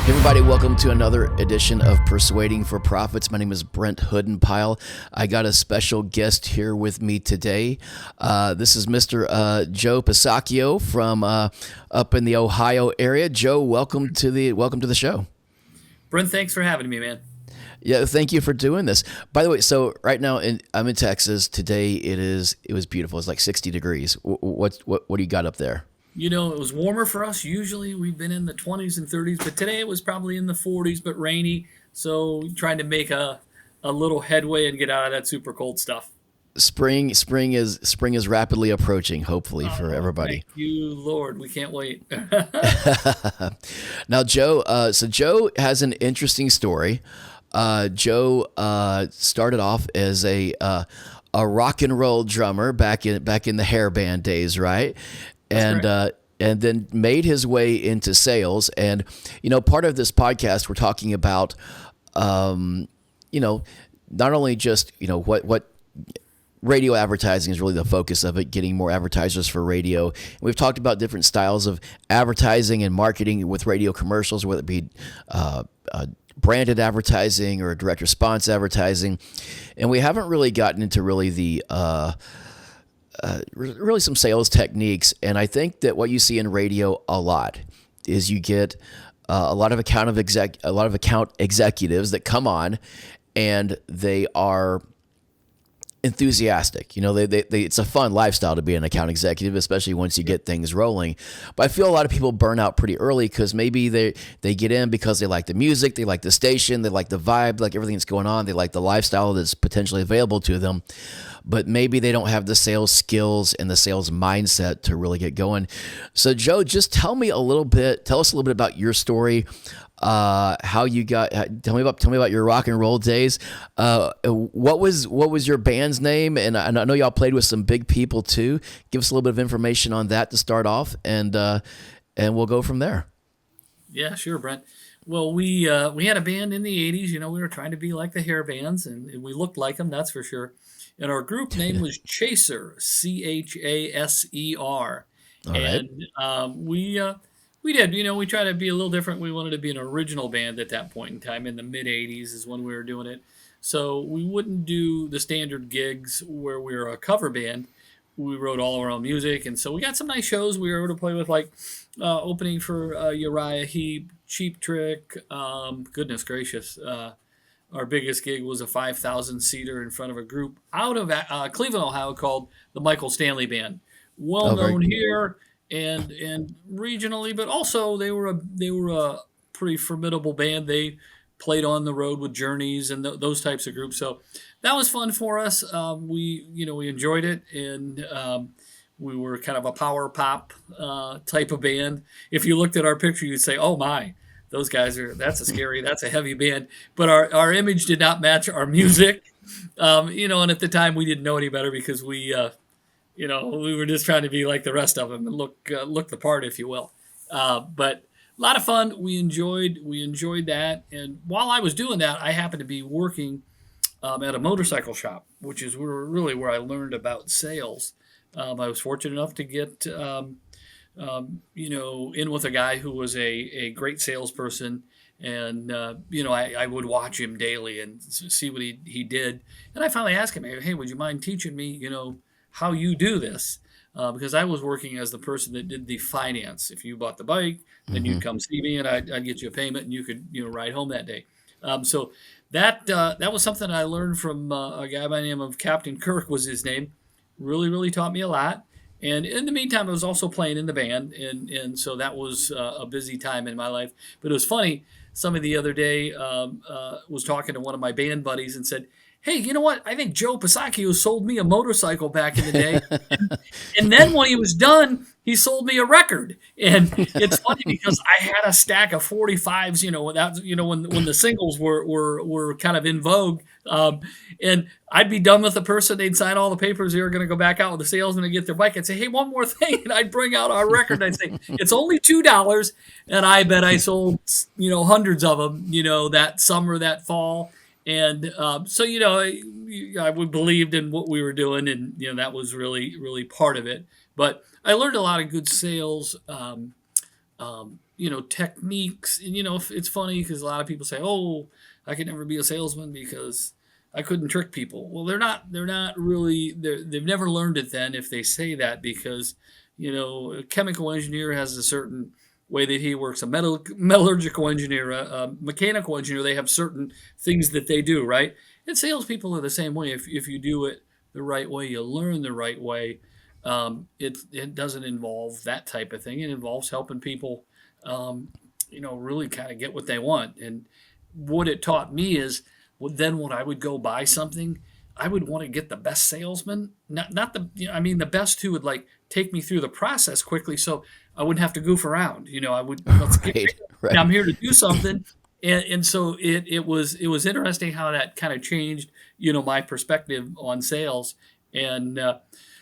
Hey everybody, welcome to another edition of Persuading for Profits. My name is Brent Hoodenpyle. I got a special guest here with me today. This is Mr. Joe Piciacchio from up in the Ohio area. Joe, welcome to the show. Brent, thanks for having me, man. Yeah, thank you for doing this. By the way, so right now I'm in Texas. Today it was beautiful. It's like 60 degrees. What do you got up there? You know, it was warmer for us. Usually we've been in the 20s and 30s, but today it was probably in the 40s, but rainy. So trying to make a little headway and get out of that super cold stuff. Spring is rapidly approaching, hopefully for Oh, everybody. thank you, Lord. We can't wait. Now, Joe, so Joe has an interesting story. Joe started off as a rock and roll drummer back in the hair band days, right? That's And correct. and then made his way into sales. And part of this podcast, we're talking about, you know, not only just what radio advertising is really the focus of it, getting more advertisers for radio. And we've talked about different styles of advertising and marketing with radio commercials, whether it be branded advertising or direct response advertising. And we haven't really gotten into really the really some sales techniques. And I think that what you see in radio a lot is you get a lot of account executives that come on, and they are enthusiastic. It's a fun lifestyle to be an account executive, especially once you get things rolling. But I feel a lot of people burn out pretty early because maybe they get in because they like the music, they like the station, they like the vibe, like everything that's going on, they like the lifestyle that's potentially available to them. But maybe they don't have the sales skills and the sales mindset to really get going. So Joe, just tell us a little bit about your story. How you got? Tell me about your rock and roll days. What was your band's name? And I know y'all played with some big people too. Give us a little bit of information on that to start off, and we'll go from there. Yeah, sure, Brent. Well, we had a band in the 80s. You know, we were trying to be like the hair bands, and we looked like them, that's for sure. And our group name was Chaser, Chaser. All right. And we did, we tried to be a little different. We wanted to be an original band at that point in time. In the mid 80s is when we were doing it. So we wouldn't do the standard gigs where we were a cover band. We wrote all our own music. And so we got some nice shows we were able to play with, like opening for Uriah Heep, Cheap Trick. Goodness gracious. Our biggest gig was a 5,000 seater in front of a group out of Cleveland, Ohio, called the Michael Stanley Band. Well Oh, very known cool. here and regionally, but also they were a pretty formidable band. They played on the road with Journeys and those types of groups. So that was fun for us. We enjoyed it, and we were kind of a power pop type of band. If you looked at our picture, you'd say, "Oh my, those guys that's a heavy band." But our image did not match our music. And at the time we didn't know any better because we were just trying to be like the rest of them and look the part, if you will. But a lot of fun. We enjoyed that. And while I was doing that, I happened to be working at a motorcycle shop, which is really where I learned about sales. I was fortunate enough to get in with a guy who was a great salesperson. And, I would watch him daily and see what he did. And I finally asked him, "Hey, would you mind teaching me, how you do this?" Because I was working as the person that did the finance. If you bought the bike, then Hmm. you'd come see me and I'd get you a payment and you could, ride home that day. So that was something I learned from a guy by the name of Captain Kirk was his name. Really, really taught me a lot. And in the meantime, I was also playing in the band, and so that was a busy time in my life. But it was funny. Somebody the other day was talking to one of my band buddies and said, "Hey, you know what? I think Joe Piciacchio sold me a motorcycle back in the day, and then when he was done, he sold me a record." And it's funny because I had a stack of 45s, when the singles were kind of in vogue. And I'd be done with the person, they'd sign all the papers, they were going to go back out with the salesman and get their bike. I'd say, "Hey, one more thing," and I'd bring out our record. And I'd say, "It's only $2," and I bet I sold hundreds of them, that summer, that fall. And so, I believed in what we were doing, and that was really, really part of it. But I learned a lot of good sales techniques. And, it's funny because a lot of people say, "Oh, I could never be a salesman because I couldn't trick people." Well, they're not really, they've never learned it then if they say that, because, a chemical engineer has a certain way that he works. A metallurgical engineer, a mechanical engineer, they have certain things that they do, right? And salespeople are the same way. If you do it the right way, you learn the right way. It doesn't involve that type of thing. It involves helping people, really kind of get what they want. And what it taught me is, then when I would go buy something, I would want to get the best salesman, not the, the best who would like take me through the process quickly, so I wouldn't have to goof around. I would, let's get, Right. I'm Right. here to do something. And so it was interesting how that kind of changed, my perspective on sales. And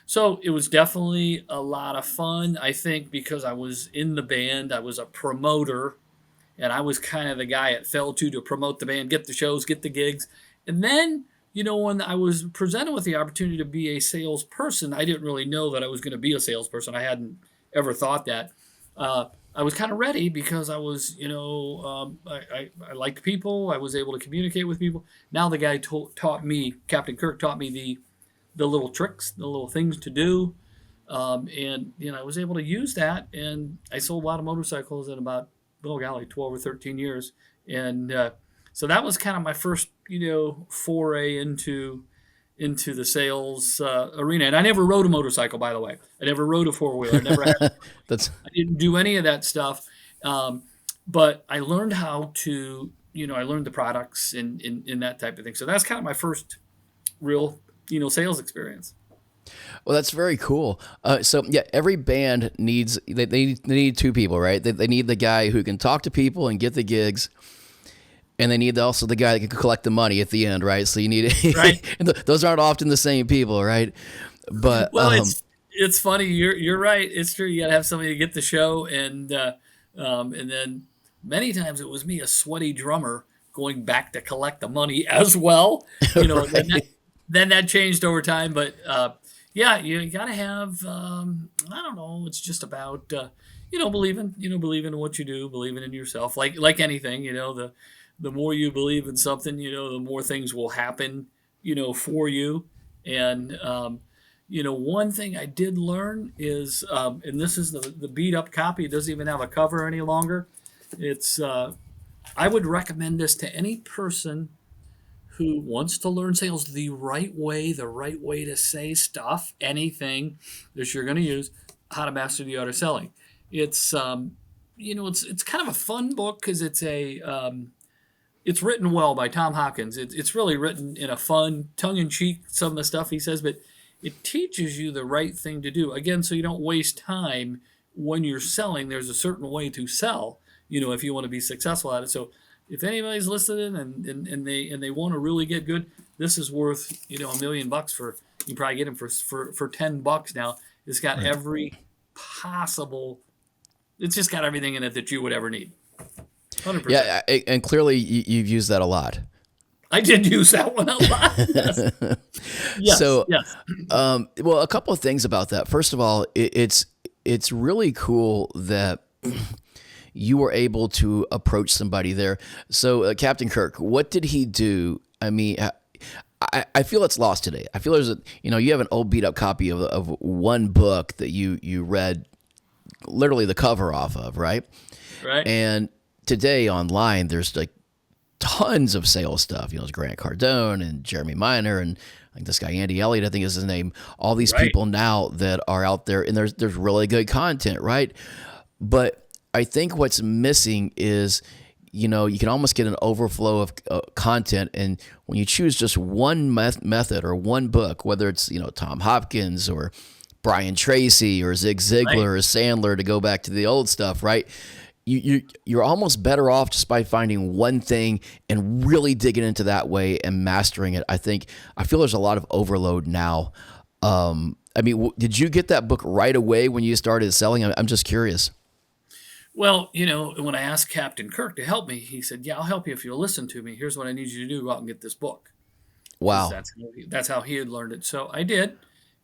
so it was definitely a lot of fun. I think because I was in the band, I was a promoter, and I was kind of the guy it fell to promote the band, get the shows, get the gigs. And then, when I was presented with the opportunity to be a salesperson, I didn't really know that I was going to be a salesperson. I hadn't ever thought that. I was kind of ready because I was, I liked people. I was able to communicate with people. Now the guy taught me, Captain Kirk taught me the little tricks, the little things to do. And, I was able to use that. And I sold a lot of motorcycles in about, oh golly, 12 or 13 years. And so that was kind of my first, foray into the sales arena. And I never rode a motorcycle, by the way. I never rode a four-wheeler. I never had. That's I didn't do any of that stuff. But I learned how to, I learned the products and that type of thing. So that's kind of my first real, sales experience. well, that's very cool. So yeah, every band needs they need two people, right? They need the guy who can talk to people and get the gigs, and they need also the guy that can collect the money at the end, right? So you need Right. and those aren't often the same people, right? But Well, it's funny. You're right. It's true. You got to have somebody to get the show, and then many times it was me, a sweaty drummer, going back to collect the money as well. right. Then that changed over time, but yeah, you got to have. I don't know. It's just about believing in what you do, believing in yourself. Like anything, the more you believe in something, the more things will happen, for you. And one thing I did learn is, and this is the beat up copy. It doesn't even have a cover any longer. It's I would recommend this to any person who wants to learn sales the right way to say stuff, anything that you're going to use, how to master the art of selling. It's it's kind of a fun book because it's written well by Tom Hopkins. It's really written in a fun, tongue-in-cheek, some of the stuff he says, but it teaches you the right thing to do. Again, so you don't waste time when you're selling. There's a certain way to sell, if you want to be successful at it. So if anybody's listening and they want to really get good, this is worth, $1,000,000 for, you can probably get them for $10 now. It's got Right. every possible, it's just got everything in it that you would ever need. 100%. Yeah, and clearly you've used that a lot. I did use that one a lot. Yes. Yes. So, Yes. well, a couple of things about that. First of all, it's really cool that you were able to approach somebody there. So, Captain Kirk, what did he do? I mean, I feel it's lost today. I feel there's you have an old beat up copy of one book that you read literally the cover off of, right? Right. And today online, there's like tons of sales stuff. There's Grant Cardone and Jeremy Miner and like this guy Andy Elliott, I think is his name. All these Right. people now that are out there, and there's really good content, right? But I think what's missing is you can almost get an overflow of content, and when you choose just one method or one book, whether it's Tom Hopkins or Brian Tracy or Zig Ziglar Right. or Sandler, to go back to the old stuff, right? You're almost better off just by finding one thing and really digging into that way and mastering it. I feel there's a lot of overload now. I mean, did you get that book right away when you started selling? I'm just curious. Well, when I asked Captain Kirk to help me, he said, "Yeah, I'll help you if you'll listen to me. Here's what I need you to do: go out and get this book." 'Cause Wow. that's how he had learned it. So I did,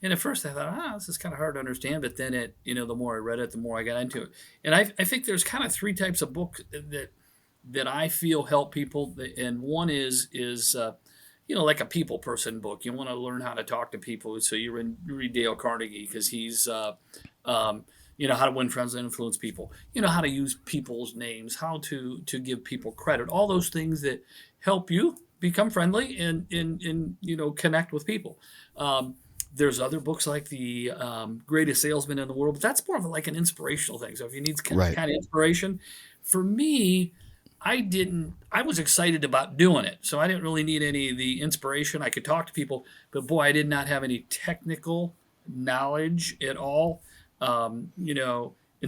And at first I thought, this is kind of hard to understand. But then the more I read it, the more I got into it. And I think there's kind of three types of books that I feel help people. And one is like a people person book. You want to learn how to talk to people. So read Dale Carnegie because he's, how to win friends and influence people, how to use people's names, how to give people credit, all those things that help you become friendly and connect with people. There's other books like the Greatest Salesman in the World, but that's more of like an inspirational thing. So if you need kind Right. of inspiration, for me, I was excited about doing it. So I didn't really need any of the inspiration. I could talk to people, but boy, I did not have any technical knowledge at all. And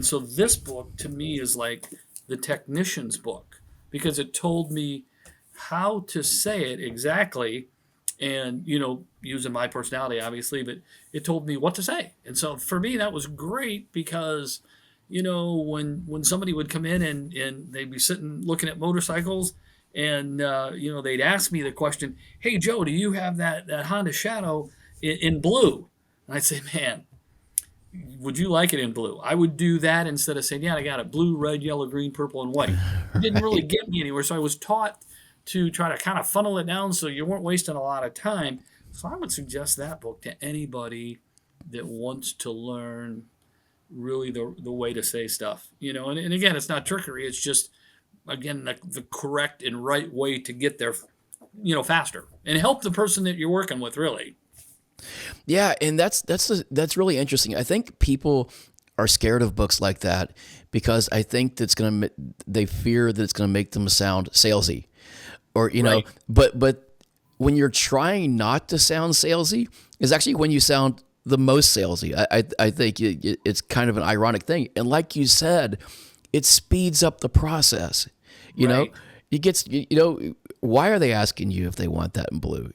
so this book to me is like the technician's book because it told me how to say it exactly and, using my personality, obviously, but it told me what to say. And so for me, that was great because when somebody would come in and they'd be sitting looking at motorcycles and, they'd ask me the question, "Hey, Joe, do you have that Honda Shadow in blue?" And I'd say, "Man, would you like it in blue?" I would do that instead of saying, "Yeah, I got it blue, red, yellow, green, purple, and white." It didn't really Right. get me anywhere. So I was taught to try to kind of funnel it down so you weren't wasting a lot of time. So I would suggest that book to anybody that wants to learn really the way to say stuff, and again, it's not trickery. It's just, again, the correct and right way to get there, faster and help the person that you're working with really. Yeah, and that's really interesting. I think people are scared of books like that because I think they fear that it's gonna make them sound salesy, or Right. but when you're trying not to sound salesy is actually when you sound the most salesy. I think it's kind of an ironic thing, and like you said, it speeds up the process. You know, Right. it gets why are they asking you if they want that in blue?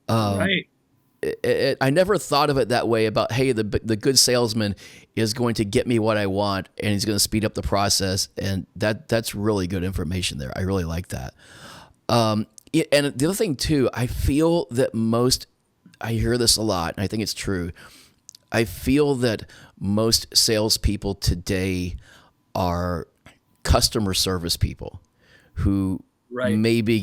Right. I never thought of it that way about, hey, the good salesman is going to get me what I want and he's going to speed up the process, and that's really good information there. I really like that. And the other thing too, I feel that I hear this a lot, and I think it's true. I feel that most salespeople today are customer service people who Right. maybe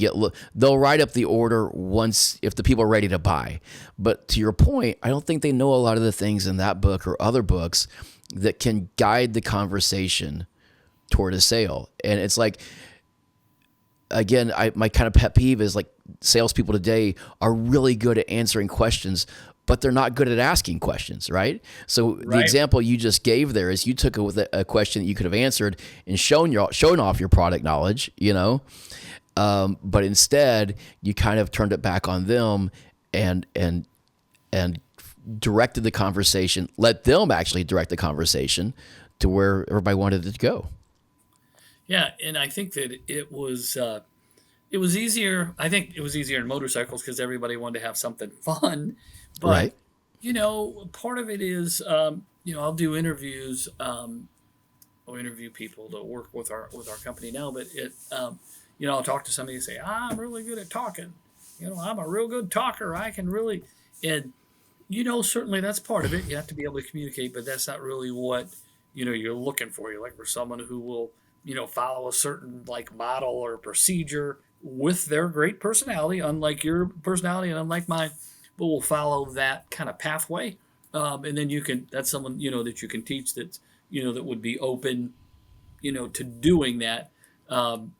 they'll write up the order once if the people are ready to buy. But to your point, I don't think they know a lot of the things in that book or other books that can guide the conversation toward a sale. And it's like, again, my kind of pet peeve is like salespeople today are really good at answering questions, but they're not good at asking questions, right? So the Right. example you just gave there is you took a question that you could have answered and shown off your product knowledge, but instead you kind of turned it back on them and directed the conversation, let them actually direct the conversation to where everybody wanted it to go. Yeah, and I think that it was easier. I think it was easier in motorcycles because everybody wanted to have something fun. But Right. part of it is, I'll do interviews. I'll interview people to work with our company now. But I'll talk to somebody and say, "I'm really good at talking. I'm a real good talker. I can really," and certainly that's part of it. You have to be able to communicate, but that's not really what you're looking for. You're looking for someone who will follow a certain like model or procedure with their great personality, unlike your personality and unlike mine, but will follow that kind of pathway. And then that's someone, that you can teach that would be open, to doing that. Um,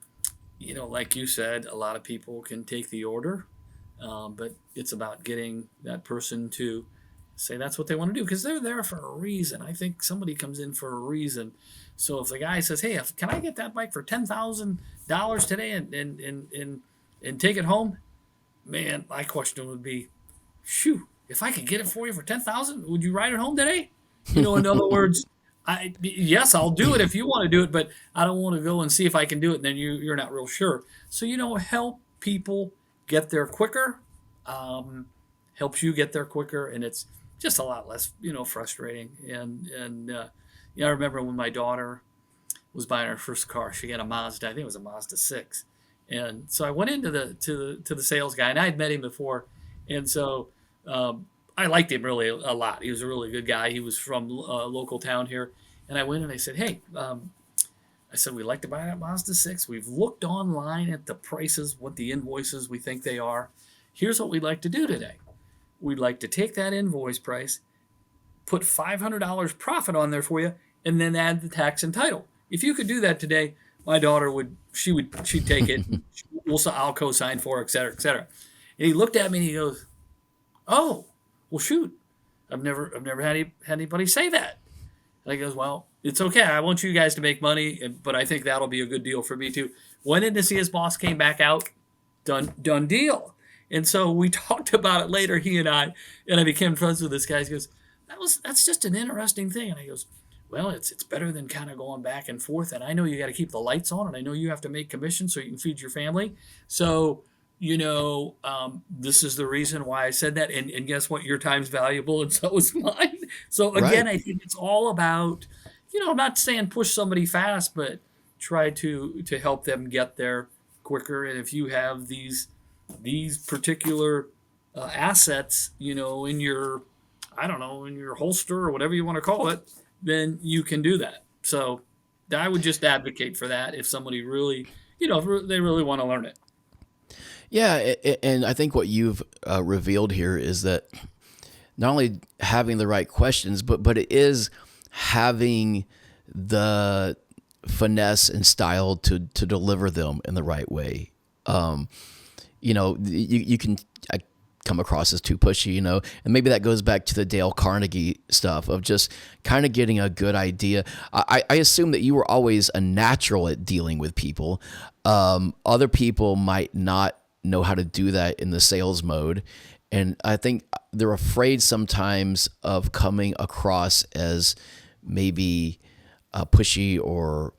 like you said, a lot of people can take the order, but it's about getting that person to say that's what they want to do because they're there for a reason. I think somebody comes in for a reason. So if the guy says, "Hey, can I get that bike for $10,000 today and take it home?" Man, my question would be, "Shoo, if I could get it for you for 10,000, would you ride it home today?" In other words, yes, I'll do it if you want to do it, but I don't want to go and see if I can do it. And then you're not real sure. So help people get there quicker. Um, Helps you get there quicker, and it's just a lot less frustrating. I remember when my daughter was buying her first car. She got a Mazda. I think it was a Mazda 6. And so I went into the sales guy, and I had met him before. And so I liked him really a lot. He was a really good guy. He was from a local town here. And I went and I said, hey, I said, we'd like to buy that Mazda 6. We've looked online at the prices, what the invoices we think they are. Here's what we'd like to do today. We'd like to take that invoice price, put $500 profit on there for you, and then add the tax and title. If you could do that today, my daughter she'd take it. I'll co-sign for it, et cetera, et cetera. And he looked at me and he goes, oh, well, shoot. I've never had anybody say that. And I goes, well, it's okay. I want you guys to make money, but I think that'll be a good deal for me too. Went in to see his boss, came back out, done deal. And so we talked about it later, he and I became friends with this guy. He goes, that's just an interesting thing. And I goes, well, it's better than kind of going back and forth. And I know you got to keep the lights on, and I know you have to make commission so you can feed your family. So, this is the reason why I said that. And guess what? Your time's valuable, and so is mine. So again, Right. I think it's all about, I'm not saying push somebody fast, but try to help them get there quicker. And if you have these particular assets, in your, I don't know, in your holster or whatever you want to call it, then you can do that. So I would just advocate for that if somebody really, if they really want to learn it. Yeah, and I think what you've revealed here is that not only having the right questions, but it is having the finesse and style to deliver them in the right way. You can come across as too pushy, and maybe that goes back to the Dale Carnegie stuff of just kind of getting a good idea. I assume that you were always a natural at dealing with people. Other people might not know how to do that in the sales mode. And I think they're afraid sometimes of coming across as maybe pushy or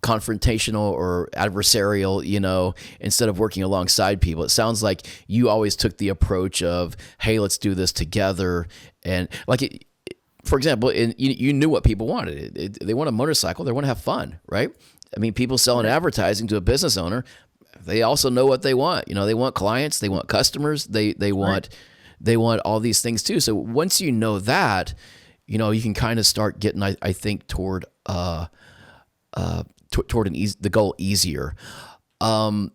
confrontational or adversarial, instead of working alongside people. It sounds like you always took the approach of, hey, let's do this together. And for example, you knew what people wanted. They want a motorcycle. They want to have fun, right? I mean, people selling advertising to a business owner, they also know what they want. They want clients, they want customers, they want all these things too. So once you know that, you can kind of start getting, I think, toward the goal easier. But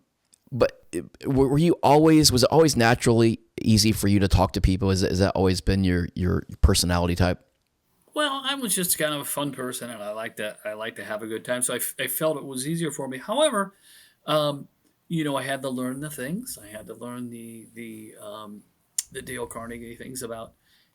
was it always naturally easy for you to talk to people? Has that always been your personality type? Well, I was just kind of a fun person, and I like to have a good time. So I felt it was easier for me. However, I had to learn the things. I had to learn the Dale Carnegie things about,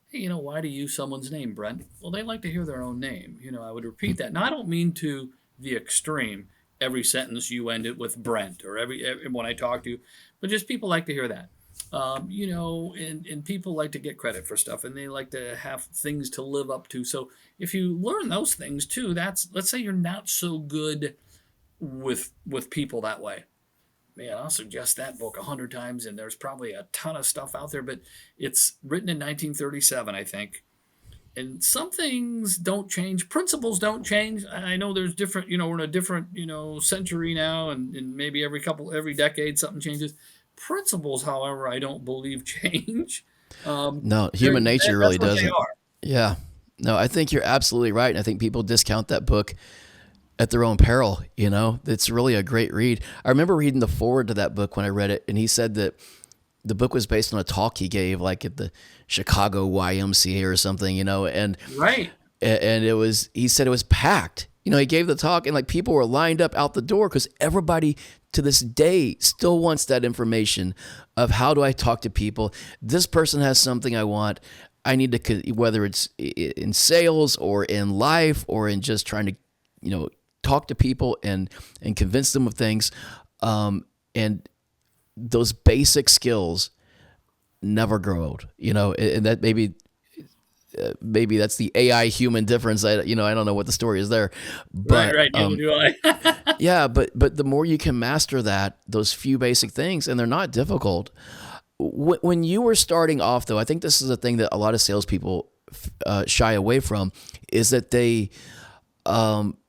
hey, why do you use someone's name, Brent? Well, they like to hear their own name. I would repeat that. Now, I don't mean to the extreme. Every sentence you end it with Brent, or every when I talk to you, but just people like to hear that. And people like to get credit for stuff, and they like to have things to live up to. So if you learn those things too, let's say you're not so good with people that way. Man, I'll suggest that book 100 times, and there's probably a ton of stuff out there, but it's written in 1937, I think. And some things don't change. Principles don't change. I know there's different, we're in a different, century now, and maybe every decade something changes. Principles, however, I don't believe change. No, human nature really that's what they doesn't. are. Yeah. No, I think you're absolutely right. And I think people discount that book at their own peril. It's really a great read. I remember reading the foreword to that book when I read it, and he said that the book was based on a talk he gave, like at the Chicago YMCA or something, and Right. and he said it was packed. He gave the talk, and people were lined up out the door because everybody to this day still wants that information of, how do I talk to people? This person has something I want. I need to, whether it's in sales or in life or in just trying to, talk to people and convince them of things. And those basic skills never grow old, and that maybe that's the AI human difference. I don't know what the story is there, but Right. Neither do I. yeah, but the more you can master those few basic things, and they're not difficult. When you were starting off, though, I think this is a thing that a lot of salespeople shy away from, is that they,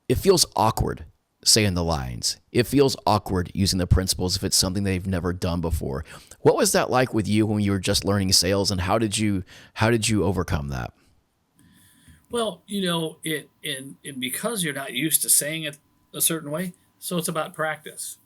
it feels awkward. saying the lines. It feels awkward using the principles if it's something they've never done before. What was that like with you when you were just learning sales, and how did you overcome that? Well, and because you're not used to saying it a certain way, so it's about practice.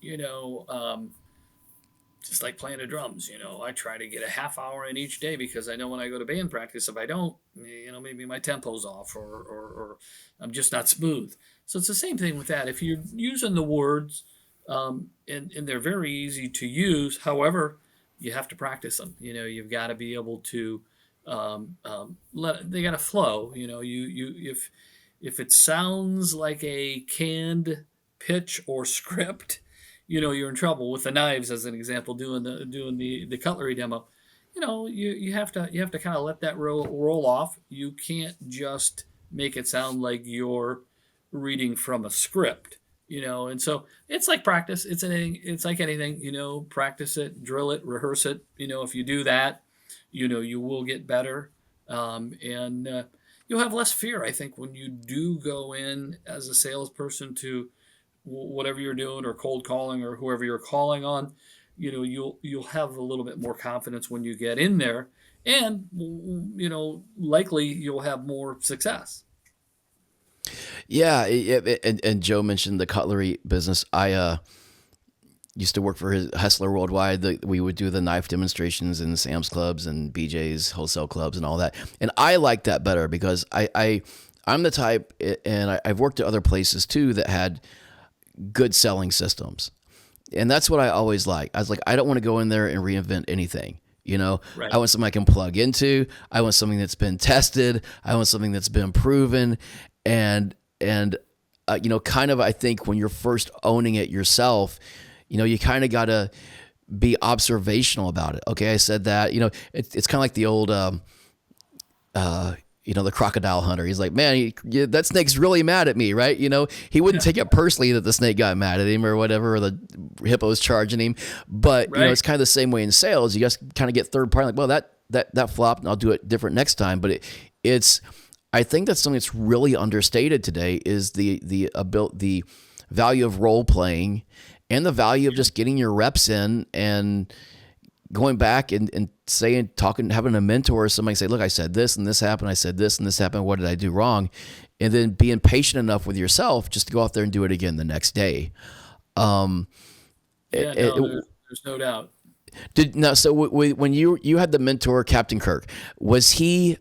Just like playing the drums. I try to get a half hour in each day because I know when I go to band practice, if I don't, maybe my tempo's off, or I'm just not smooth. So it's the same thing with that. If you're using the words, and they're very easy to use, however, you have to practice them. You've got to be able to they got to flow. If it sounds like a canned pitch or script, you're in trouble. With the knives, as an example, doing the cutlery demo. You have to kind of let that roll off. You can't just make it sound like you're reading from a script. And so it's like practice. It's like anything. Practice it, drill it, rehearse it. If you do that, you will get better, and you'll have less fear, I think, when you do go in as a salesperson to whatever you're doing, or cold calling, or whoever you're calling on. You'll have a little bit more confidence when you get in there, and likely you'll have more success. Yeah, and Joe mentioned the cutlery business. I used to work for Hessler Worldwide. We would do the knife demonstrations in Sam's Clubs and BJ's wholesale clubs and all that. And I like that better because I'm the type, and I've worked at other places too that had good selling systems. And that's what I always like. I was like, I don't want to go in there and reinvent anything. Right. I want something I can plug into. I want something that's been tested. I want something that's been proven. And kind of, I think when you're first owning it yourself, you kind of got to be observational about it. Okay, I said that. It's kind of like the old, the crocodile hunter. He's like, man, that snake's really mad at me, right? He wouldn't take it personally that the snake got mad at him or whatever, or the hippo's charging him. But Right. it's kind of the same way in sales. You just kind of get third party, like, well, that flopped, and I'll do it different next time. But it's I think that's something that's really understated today is the value of role playing, and the value of just getting your reps in and going back and saying, having a mentor or somebody say, look, I said this and this happened. I said this and this happened. What did I do wrong? And then being patient enough with yourself just to go out there and do it again the next day. There's no doubt. So when you had the mentor, Captain Kirk, was he,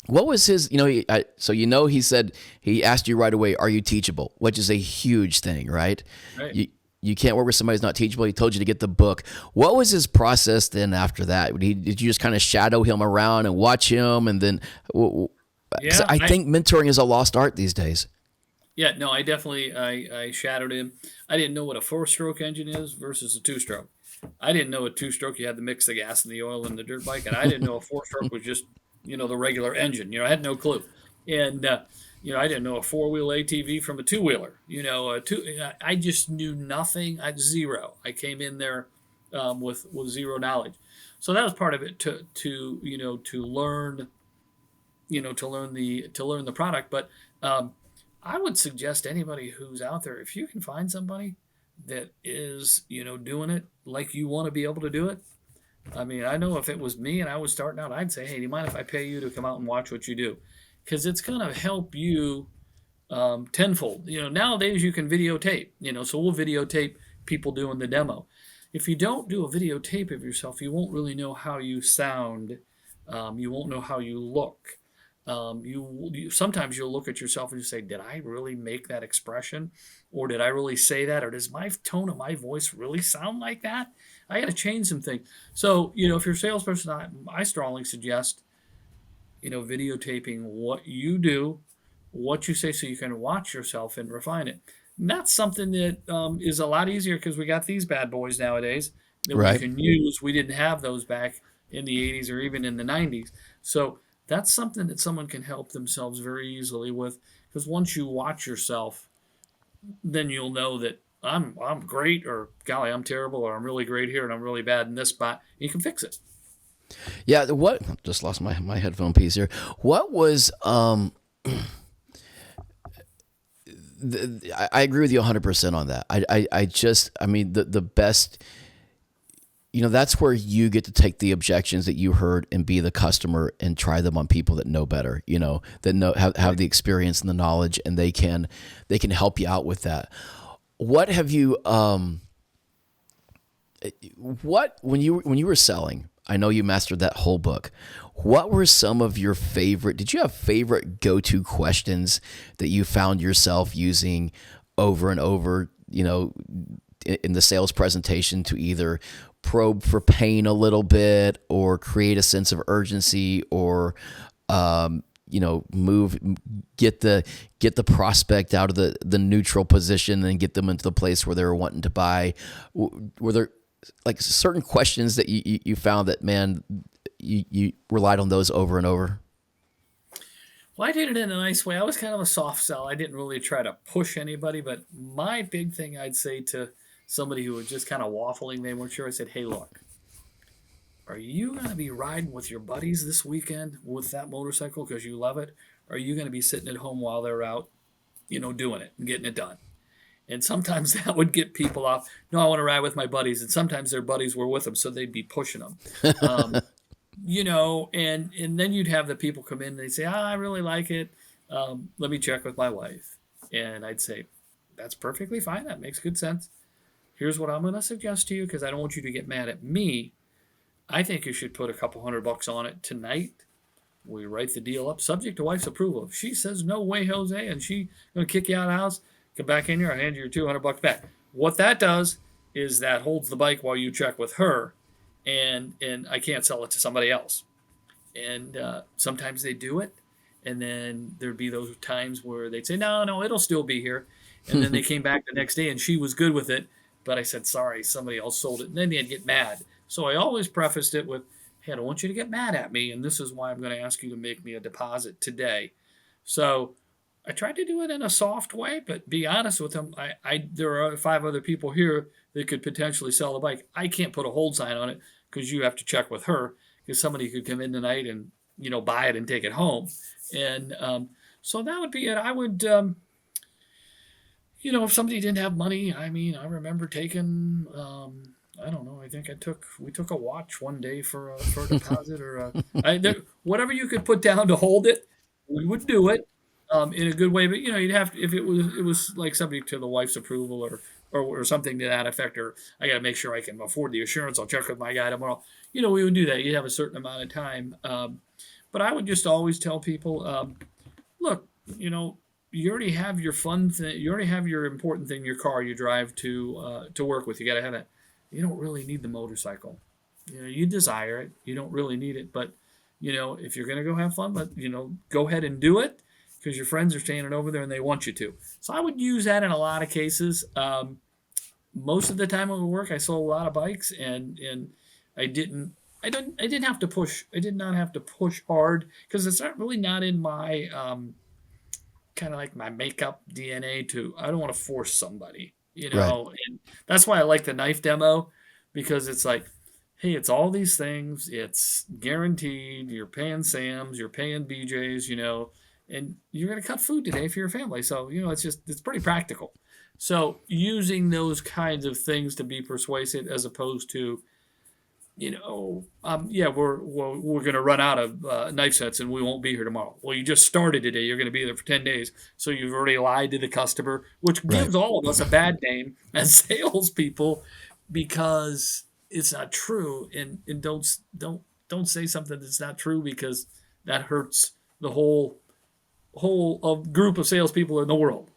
what was his, he said, he asked you right away, are you teachable? Which is a huge thing, right? Right. You can't work with somebody who's not teachable. He told you to get the book. What was his process then after that? Did you just kind of shadow him around and watch him? And then, Yeah, I think mentoring is a lost art these days. Yeah, no, I definitely I shadowed him. I didn't know what a four-stroke engine is versus a two-stroke. I didn't know a two-stroke you had to mix the gas and the oil in the dirt bike, and I didn't know a four-stroke was just the regular engine. I had no clue, and I didn't know a four-wheel ATV from a two-wheeler. I just knew nothing. I had zero. I came in there with zero knowledge, so that was part of it to learn the product, but. I would suggest anybody who's out there, if you can find somebody that is, doing it like you want to be able to do it. I mean, I know if it was me and I was starting out, I'd say, hey, do you mind if I pay you to come out and watch what you do? Because it's going to help you tenfold. Nowadays you can videotape, so we'll videotape people doing the demo. If you don't do a videotape of yourself, you won't really know how you sound. You won't know how you look. Sometimes you'll look at yourself and you say, did I really make that expression, or did I really say that, or does my tone of my voice really sound like that? I got to change some things. So if you're a salesperson, I strongly suggest videotaping what you do, what you say, so you can watch yourself and refine it. And that's something that is a lot easier because we got these bad boys nowadays that Right. we can use. We didn't have those back in the 80s or even in the 90s. So that's something that someone can help themselves very easily with, because once you watch yourself, then you'll know that I'm great, or golly, I'm terrible, or I'm really great here and I'm really bad in this spot. You can fix it. Yeah. Just lost my headphone piece here. What was, I agree with you 100% on that. I mean, the best, that's where you get to take the objections that you heard and be the customer and try them on people that know better, that have the experience and the knowledge, and they can help you out with that. What have you, when you were selling, I know you mastered that whole book. What were some of your did you have favorite go-to questions that you found yourself using over and over, in the sales presentation to either probe for pain a little bit or create a sense of urgency or, get the prospect out of the neutral position and get them into the place where they were wanting to buy? Were there like certain questions that you found that, man, you relied on those over and over? Well, I did it in a nice way. I was kind of a soft sell. I didn't really try to push anybody, but my big thing I'd say to somebody who was just kind of waffling, they weren't sure, I said, hey, look, are you going to be riding with your buddies this weekend with that motorcycle because you love it? Or are you going to be sitting at home while they're out, doing it and getting it done? And sometimes that would get people off. No, I want to ride with my buddies. And sometimes their buddies were with them, so they'd be pushing them. And then you'd have the people come in and they'd say, I really like it. Let me check with my wife. And I'd say, that's perfectly fine. That makes good sense. Here's what I'm going to suggest to you, because I don't want you to get mad at me. I think you should put a couple $100 on it tonight. We write the deal up subject to wife's approval. If she says, no way, Jose, and she's going to kick you out of the house, come back in here, I'll hand you your $200 back. What that does is that holds the bike while you check with her, and I can't sell it to somebody else. And sometimes they do it, and then there'd be those times where they'd say, no, it'll still be here. And then they came back the next day, and she was good with it, but I said, sorry, somebody else sold it. And then they'd get mad. So I always prefaced it with, hey, I don't want you to get mad at me, and this is why I'm going to ask you to make me a deposit today. So I tried to do it in a soft way, but be honest with them. There are 5 other people here that could potentially sell the bike. I can't put a hold sign on it because you have to check with her, because somebody could come in tonight and, buy it and take it home. And so that would be it. I would, if somebody didn't have money, I remember taking, I don't know. I think we took a watch one day for a deposit, or whatever you could put down to hold it, we would do it in a good way. But you'd have to, if it was like subject to the wife's approval or something to that effect, or I got to make sure I can afford the assurance. I'll check with my guy tomorrow. We would do that. You'd have a certain amount of time. But I would just always tell people, look, you already have your fun thing. You already have your important thing, your car you drive to work with. You got to have that. You don't really need the motorcycle. You desire it. You don't really need it. But, if you're going to go have fun, go ahead and do it, because your friends are standing over there and they want you to. So I would use that in a lot of cases. Most of the time at work, I sold a lot of bikes, and I didn't have to push. I did not have to push hard, because it's not in my kind of like my makeup DNA I don't want to force somebody. Right. And that's why I like the knife demo, because it's like, hey, it's all these things. It's guaranteed. You're paying Sam's, you're paying BJ's, and you're going to cut food today for your family. So, it's pretty practical. So using those kinds of things to be persuasive, as opposed to, we're going to run out of knife sets and we won't be here tomorrow. Well, you just started today. You're going to be there for 10 days. So you've already lied to the customer, which gives all of us a bad name as salespeople, because it's not true. And don't say something that's not true, because that hurts the whole group of salespeople in the world,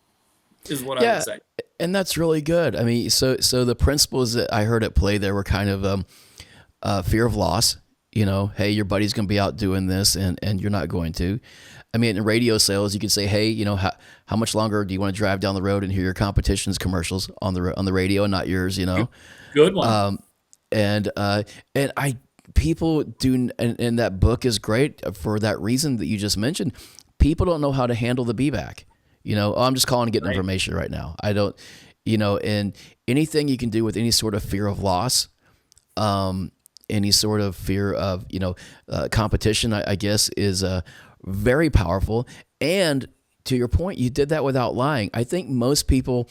is what I would say. And that's really good. I mean, so the principles that I heard at play there were kind of fear of loss. Hey, your buddy's going to be out doing this, and you're not going to. I mean, in radio sales, you could say, hey, how much longer do you want to drive down the road and hear your competition's commercials on the radio and not yours? Good one. People do, and that book is great for that reason that you just mentioned. People don't know how to handle the be back. I'm just calling to get information right now. I don't, and anything you can do with any sort of fear of loss, any sort of fear of, competition, I guess, is very powerful. And to your point, you did that without lying. I think most people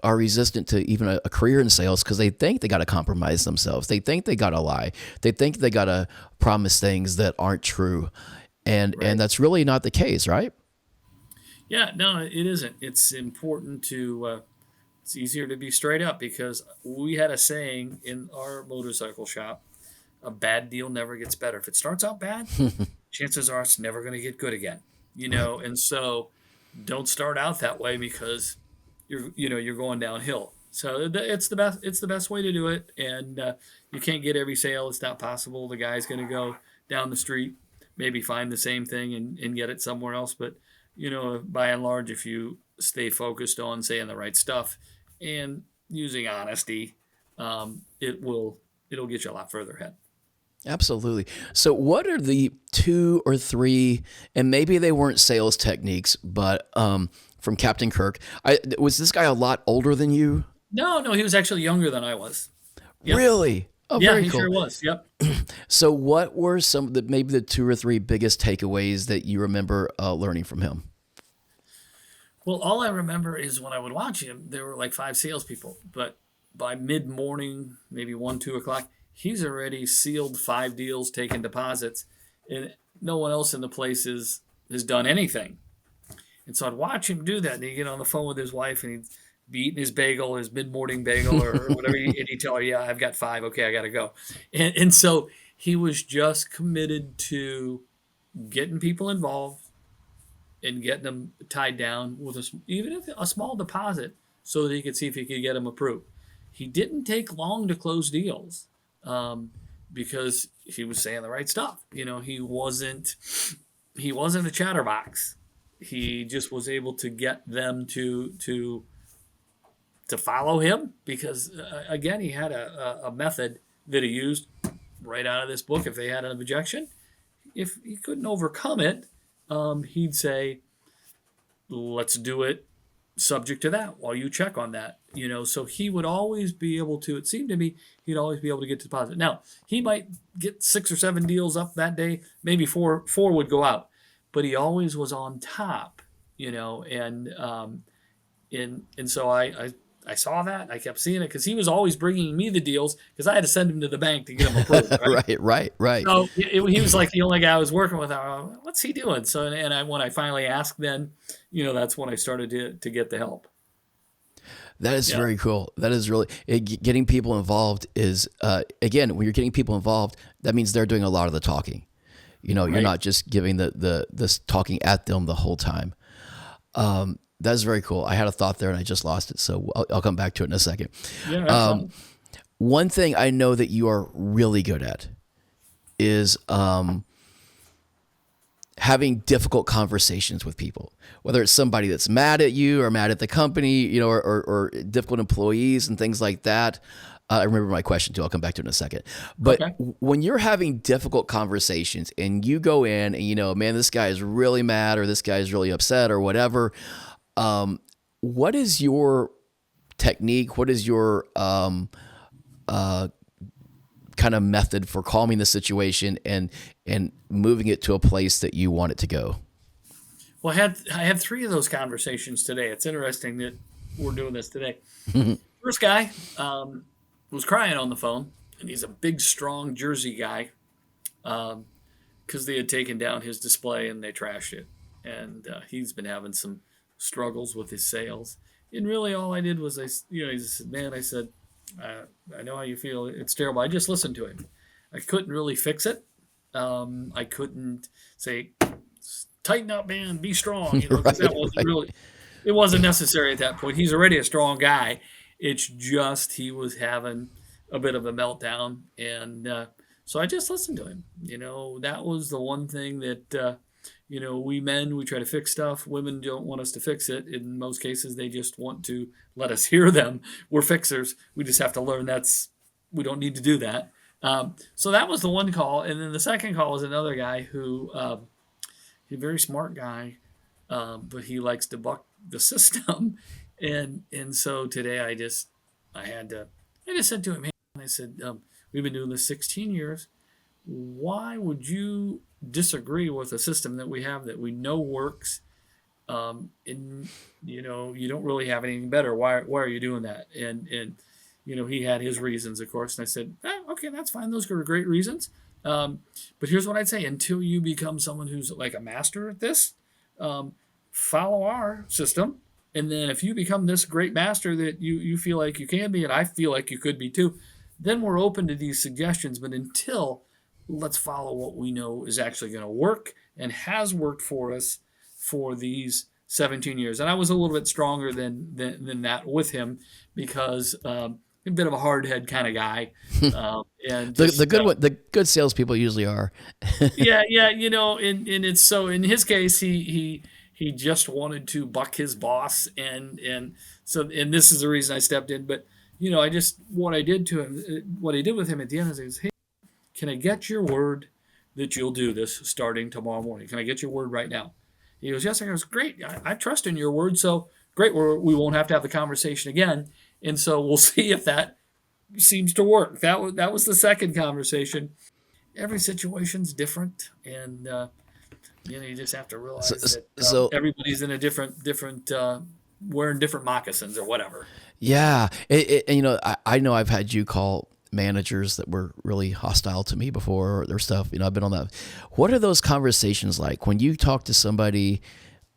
are resistant to even a career in sales because they think they got to compromise themselves. They think they got to lie. They think they got to promise things that aren't true. And that's really not the case, right? Yeah, no, it isn't. It's important to, it's easier to be straight up because we had a saying in our motorcycle shop, a bad deal never gets better. If it starts out bad, chances are it's never going to get good again, Right. and so don't start out that way because you're going downhill. So it's the best way to do it. And you can't get every sale. It's not possible. The guy's going to go down the street, maybe find the same thing and get it somewhere else. But, by and large, if you stay focused on saying the right stuff and using honesty, it'll get you a lot further ahead. Absolutely. So, what are the 2 or 3, and maybe they weren't sales techniques, but from Captain Kirk? Was this guy a lot older than you? No, he was actually younger than I was. Yep. Really? Oh, Yeah, very he cool. sure was. Yep. So, what were some of the maybe the 2 or 3 biggest takeaways that you remember learning from him? Well, all I remember is when I would watch him, there were like 5 salespeople, but by mid morning, maybe 1, 2 o'clock, he's already sealed 5 deals, taken deposits, and no one else in the place has done anything. And so I'd watch him do that, and he'd get on the phone with his wife, and he'd be eating his bagel, his mid morning bagel, or whatever, and he'd tell her, "Yeah, I've got 5. Okay, I got to go." And so he was just committed to getting people involved and getting them tied down with even if a small deposit so that he could see if he could get them approved. He didn't take long to close deals because he was saying the right stuff. He wasn't a chatterbox. He just was able to get them to follow him because again, he had a method that he used right out of this book. If they had an objection, if he couldn't overcome it, he'd say, "Let's do it subject to that while you check on that." So he would always be able to, it seemed to me, he'd always be able to get to deposit. Now, he might get 6 or 7 deals up that day, maybe four would go out, but he always was on top, and so I saw that. I kept seeing it because he was always bringing me the deals because I had to send him to the bank to get them approved. Right. So he was like the only guy I was working with. What's he doing? So when I finally asked, then that's when I started to get the help. That is Yeah. very cool. That is really getting people involved is again, when you're getting people involved, that means they're doing a lot of the talking. You're Right. not just giving this talking at them the whole time. That's very cool. I had a thought there and I just lost it, so I'll come back to it in a second. Yeah. That's fun. One thing I know that you are really good at is having difficult conversations with people, whether it's somebody that's mad at you or mad at the company, or difficult employees and things like that. I remember my question too. I'll come back to it in a second. But Okay. when you're having difficult conversations and you go in and, man, this guy is really mad or this guy is really upset or whatever, what is your technique? What is your kind of method for calming the situation and moving it to a place that you want it to go? Well, I had 3 of those conversations today. It's interesting that we're doing this today. First guy was crying on the phone, and he's a big, strong Jersey guy because they had taken down his display and they trashed it. And he's been having some struggles with his sales. And really all I did was, he said, "Man," I said, I know how you feel. It's terrible. I just listened to him. I couldn't really fix it. I couldn't say, "Tighten up, man, be strong," because that wasn't really, it wasn't necessary at that point. He's already a strong guy. It's just he was having a bit of a meltdown, and so I just listened to him. That was the one thing that we men, we try to fix stuff. Women don't want us to fix it. In most cases, they just want to let us hear them. We're fixers. We just have to learn we don't need to do that. So that was the one call, and then the second call was another guy who, he's a very smart guy, but he likes to buck the system. And so today I just said to him, "Hey," I said, "we've been doing this 16 years. Why would you disagree with a system that we have that we know works And you don't really have anything better. Why are you doing that? And he had his reasons, of course. And I said, okay, that's fine. Those are great reasons. But here's what I'd say: until you become someone who's like a master at this, follow our system. And then if you become this great master that you feel like you can be, and I feel like you could be too, then we're open to these suggestions. But until, let's follow what we know is actually going to work and has worked for us for these 17 years. And I was a little bit stronger than that with him because a bit of a hard head kind of guy. And just, the good salespeople usually are. yeah, and it's so in his case, he just wanted to buck his boss, and this is the reason I stepped in. But what I did to him, what I did with him at the end is, hey, can I get your word that you'll do this starting tomorrow morning? Can I get your word right now? He goes, yes. I goes, great. I trust in your word. So great. We won't have to have the conversation again. And so we'll see if that seems to work. That was the second conversation. Every situation's different. And, you just have to realize that everybody's in a different, wearing different moccasins or whatever. Yeah. I know I've had you call managers that were really hostile to me before or their stuff. I've been on that. What are those conversations like when you talk to somebody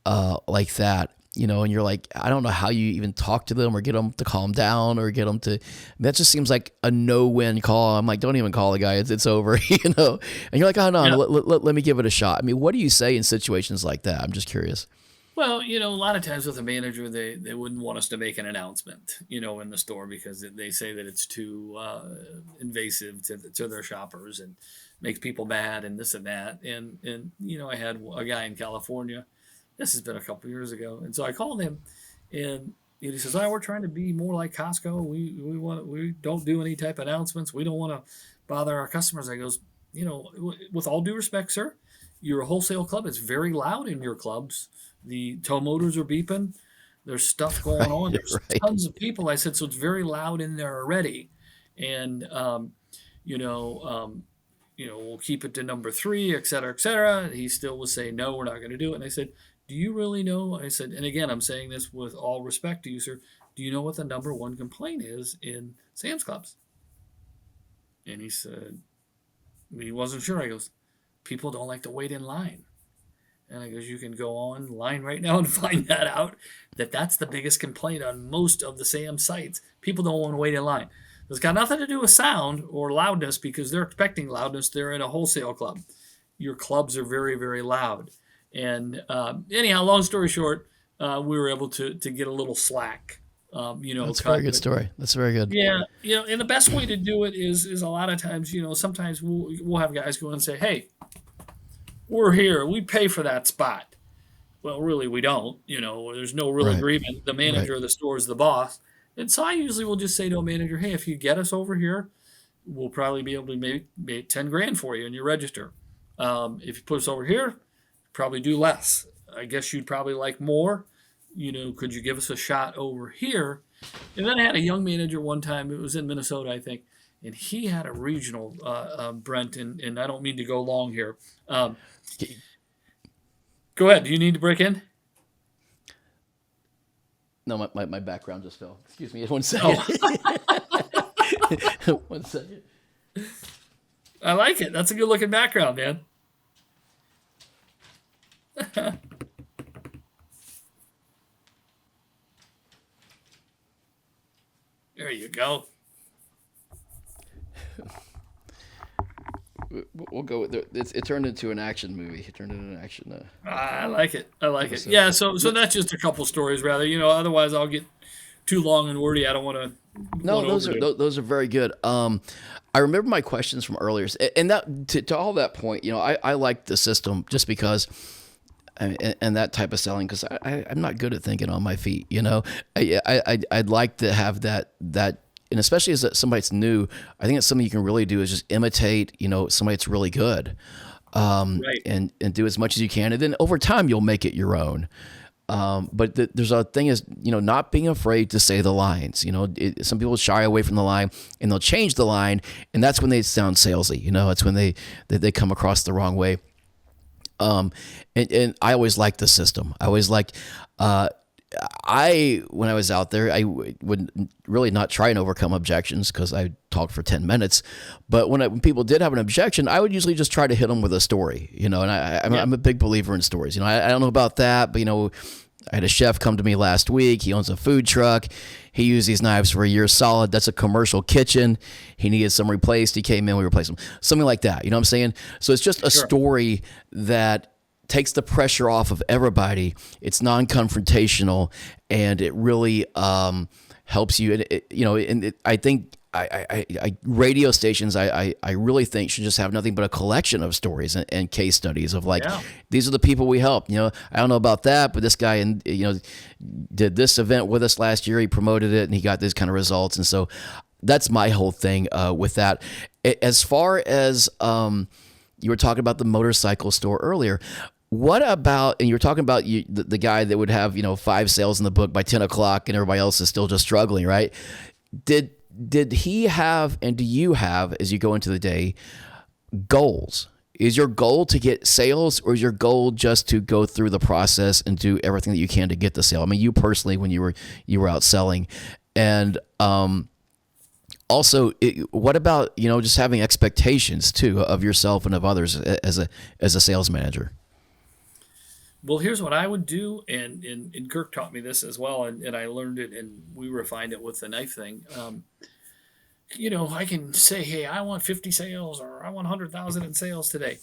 like that, and you're like, I don't know how you even talk to them or get them to calm down or get them to, that just seems like a no-win call. I'm like, don't even call the guy. It's over, and you're like, oh no, yeah. let me give it a shot. I mean, what do you say in situations like that? I'm just curious. Well, a lot of times with a manager, they wouldn't want us to make an announcement, in the store because they say that it's too invasive to their shoppers and makes people mad and this and that. And I had a guy in California. This has been a couple years ago, and so I called him, and he says, we're trying to be more like Costco. We don't do any type of announcements. We don't want to bother our customers. I goes, with all due respect, sir, you're a wholesale club. It's very loud in your clubs. The tow motors are beeping. There's stuff going on. There's tons of people. I said, so it's very loud in there already. And, we'll keep it to number 3, et cetera, et cetera. And he still was saying, no, we're not going to do it. And I said, do you really know? I said, and again, I'm saying this with all respect to you, sir. Do you know what the number 1 complaint is in Sam's Clubs? And he said, he wasn't sure. I goes, people don't like to wait in line. And I goes, you can go online right now and find that out, that's the biggest complaint on most of the Sam sites. People don't want to wait in line. It's got nothing to do with sound or loudness because they're expecting loudness. They're in a wholesale club. Your clubs are very, very loud. And anyhow, long story short, we were able to get a little slack. That's a very good story. That's very good. Yeah, and the best way to do it is a lot of times, sometimes we'll have guys go and say, hey, we're here. We pay for that spot. Well, really, we don't. There's no real agreement. The manager of the store is the boss. And so I usually will just say to a manager, hey, if you get us over here, we'll probably be able to make 10 grand for you in your register. If you put us over here, probably do less. I guess you'd probably like more. Could you give us a shot over here? And then I had a young manager one time. It was in Minnesota, I think. And he had a regional, Brent, and I don't mean to go long here. Go ahead. Do you need to break in? No, my background just fell. Excuse me. 1 second. Oh. 1 second. I like it. That's a good looking background, man. There you go. We'll go with it. It turned into an action movie. It turned into an action. I like it. Yeah. So that's just a couple stories, rather. Otherwise I'll get too long and wordy. I don't want to. No, those are very good. I remember my questions from earlier, and that to all that point, I like the system just because. And that type of selling, because I'm not good at thinking on my feet. I'd like to have that, and especially as somebody that's new, I think it's something you can really do is just imitate, somebody that's really good, and do as much as you can, and then over time you'll make it your own. But there's a thing is, not being afraid to say the lines. Some people shy away from the line, and they'll change the line, and that's when they sound salesy. It's when they come across the wrong way. Um, and I always liked the system. I always liked, when I was out there, I would really not try and overcome objections because I talked for 10 minutes. But when people did have an objection, I would usually just try to hit them with a story, and I'm a big believer in stories. I don't know about that, but I had a chef come to me last week. He owns a food truck. He used these knives for a year solid. That's a commercial kitchen. He needed some replaced. He came in, we replaced them. Something like that. You know what I'm saying? So it's just a story that takes the pressure off of everybody. It's non-confrontational, and it really helps you. I think radio stations, I really think should just have nothing but a collection of stories and case studies of these are the people we help. I don't know about that, but this guy did this event with us last year. He promoted it and he got these kind of results. And so that's my whole thing with that. As far as you were talking about the motorcycle store earlier. What about, and you were talking about the guy that would have 5 sales in the book by 10 o'clock and everybody else is still just struggling, right? Did he have, and do you have, as you go into the day, goals? Is your goal to get sales, or is your goal just to go through the process and do everything that you can to get the sale? I mean, you personally, when you were out selling, and also, what about just having expectations too of yourself and of others as a sales manager? Well, here's what I would do, and Kirk taught me this as well, and I learned it, and we refined it with the knife thing. I can say, hey, I want 50 sales, or I want 100,000 in sales today.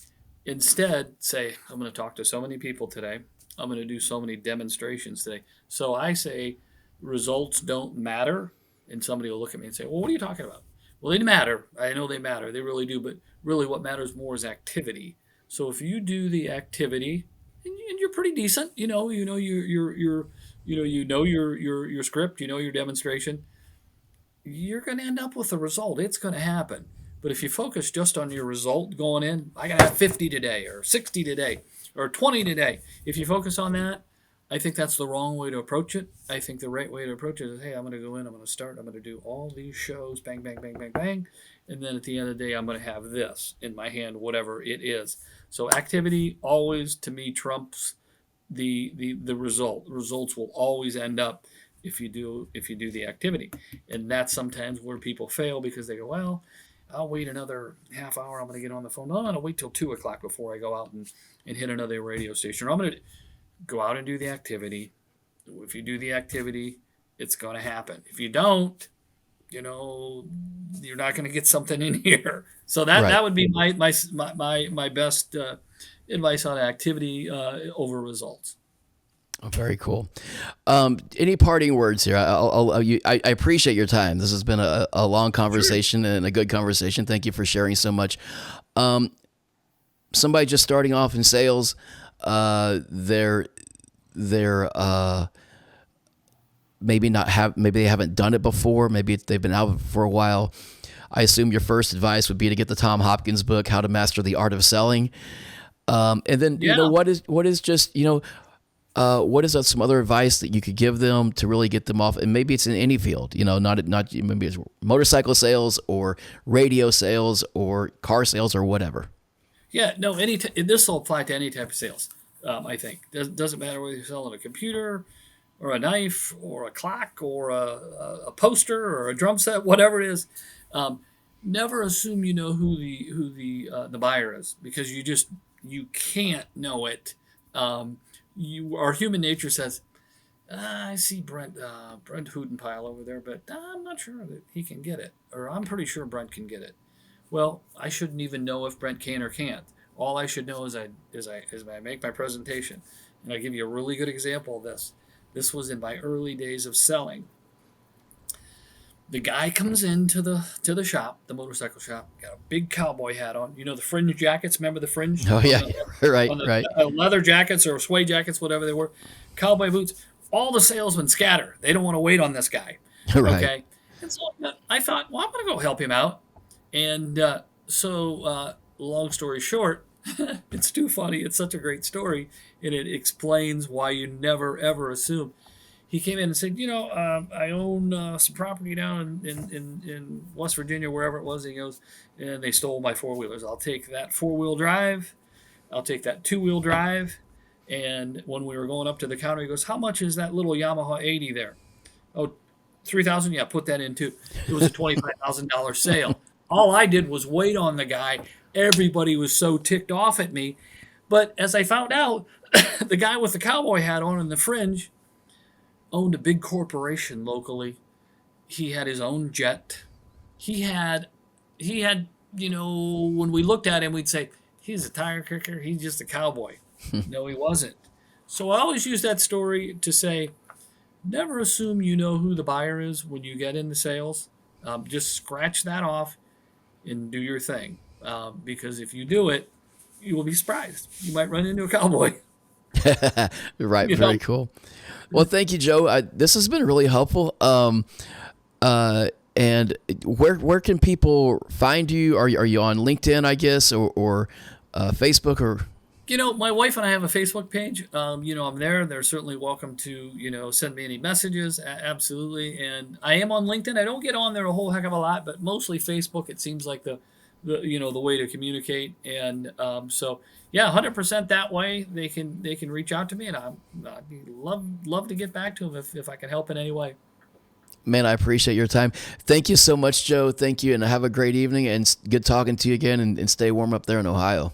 Instead, say, I'm going to talk to so many people today. I'm going to do so many demonstrations today. So I say, results don't matter, and somebody will look at me and say, well, what are you talking about? Well, they matter. I know they matter. They really do. But really, what matters more is activity. So if you do the activity, and you're pretty decent, you know your script, your demonstration, you're going to end up with a result. It's going to happen. But if you focus just on your result going in, I got to have 50 today, or 60 today, or 20 today. If you focus on that, I think that's the wrong way to approach it. I think the right way to approach it is, hey, I'm going to go in, I'm going to start, I'm going to do all these shows, bang, bang, bang, bang, bang. And then at the end of the day, I'm going to have this in my hand, whatever it is. So activity always, to me, trumps the result. Results will always end up if you do the activity. And that's sometimes where people fail, because they go, well, I'll wait another half hour. I'm going to get on the phone. No, I'm going to wait till 2 o'clock before I go out and hit another radio station. Or I'm going to go out and do the activity. If you do the activity, it's going to happen. If you don't, you're not going to get something in here. So that would be my best advice on activity over results. Oh, very cool. Any parting words here? I appreciate your time. This has been a long conversation and a good conversation. Thank you for sharing so much. Somebody just starting off in sales, they're maybe they haven't done it before. Maybe they've been out for a while. I assume your first advice would be to get the Tom Hopkins book, How to Master the Art of Selling. And then, what is some other advice that you could give them to really get them off? And maybe it's in any field, not maybe it's motorcycle sales or radio sales or car sales or whatever. Yeah, no, this will apply to any type of sales. I think doesn't matter whether you're selling a computer or a knife or a clock or a poster or a drum set, whatever it is. Never assume you know who the buyer is, because you can't know it. Our human nature says, I see Brent Hoodenpyle over there, but I'm not sure that he can get it, or I'm pretty sure Brent can get it. Well, I shouldn't even know if Brent can or can't. All I should know is I make my presentation. And I'll give you a really good example of this. This was in my early days of selling. The guy comes into the shop, the motorcycle shop, got a big cowboy hat on. The fringe jackets. Remember the fringe? Oh yeah, right. Leather jackets or suede jackets, whatever they were. Cowboy boots. All the salesmen scatter. They don't want to wait on this guy. Right. Okay. And so I thought, well, I'm going to go help him out. And long story short, it's too funny. It's such a great story, and it explains why you never ever assume. He came in and said, I own some property down in West Virginia, wherever it was. He goes, and they stole my 4-wheelers. I'll take that 4-wheel drive. I'll take that 2-wheel drive. And when we were going up to the counter, he goes, "How much is that little Yamaha 80 there?" "Oh, 3,000. Yeah, put that in too." It was a $25,000 sale. All I did was wait on the guy. Everybody was so ticked off at me. But as I found out, the guy with the cowboy hat on and the fringe owned a big corporation locally. He had his own jet. He had, when we looked at him, we'd say, "He's a tire kicker. He's just a cowboy." No, he wasn't. So I always use that story to say, never assume you know who the buyer is when you get into sales. Just scratch that off and do your thing. Because if you do it, you will be surprised. You might run into a cowboy. Right. You Very know? cool. Well, thank you, Joe. This has been really helpful. And where can people find you? Are you on LinkedIn, I guess, or Facebook or? My wife and I have a Facebook page. I'm there. They're certainly welcome to, send me any messages. Absolutely. And I am on LinkedIn. I don't get on there a whole heck of a lot, but mostly Facebook. It seems like the way to communicate. And so, yeah, 100% that way they can reach out to me, and I'd love to get back to them if I can help in any way. Man, I appreciate your time. Thank you so much, Joe. Thank you, and have a great evening. And good talking to you again. And stay warm up there in Ohio.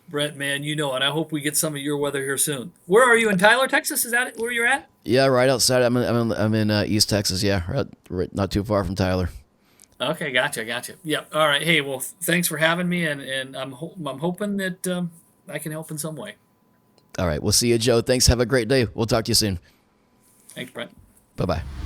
Brent, man, and I hope we get some of your weather here soon. Where are you, in Tyler, Texas? Is that where you're at? Yeah, right outside. I'm in East Texas. Yeah, right, not too far from Tyler. Okay, gotcha. Yep. All right. Hey, well, thanks for having me, and I'm hoping that I can help in some way. All right, we'll see you, Joe. Thanks. Have a great day. We'll talk to you soon. Thanks, Brent. Bye-bye.